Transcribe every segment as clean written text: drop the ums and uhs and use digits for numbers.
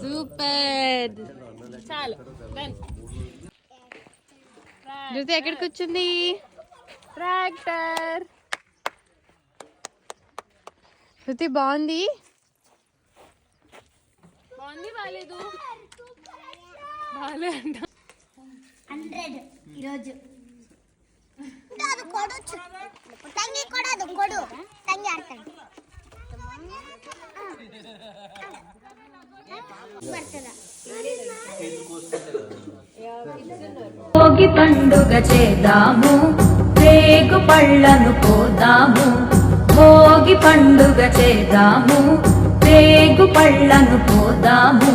Super. చాలు. జ్యోతి ఎక్కడికి వచ్చింది? ట్రాక్టర్. జ్యోతి బాగుంది. బాగుంది బాలేదు? బాలే అంట. 100 ఈరోజు ತಂಗಿ ಕೊಡೋದು ಕೊಡು ತಂಗಿ ಆಡ್ತಾಳೆ భోగి పండుగ చేద్దాము, రేగు పళ్ళను పోదాము. భోగి పండుగ చేద్దాము, రేగు పళ్ళను పోదాము.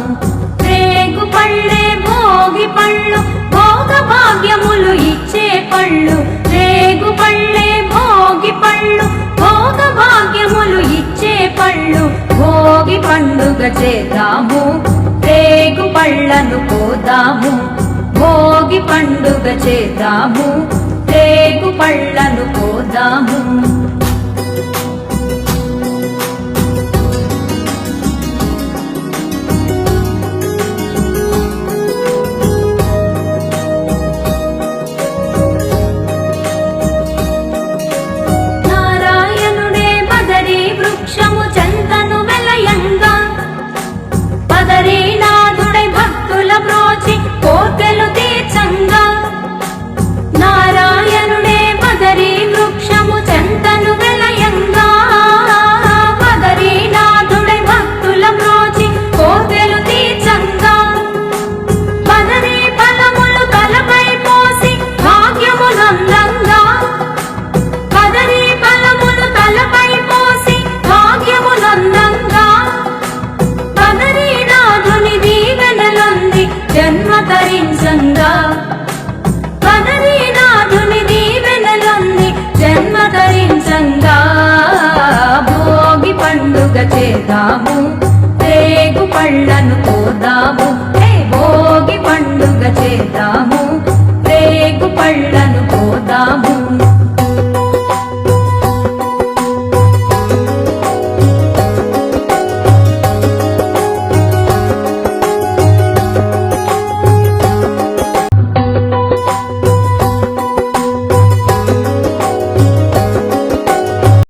రేగు పళ్ళే భోగి పళ్ళు, భోగ భాగ్యములు ఇచ్చే పళ్ళు. రేగు పళ్ళే భోగి పళ్ళు, భోగ భాగ్యములు ఇచ్చే పళ్ళు. భోగి పండుగ చేద్దాము, రేగు పళ్ళను పోదాము. భోగి పండుగ చేద్దాము, రేగు పళ్ళను పోదాము.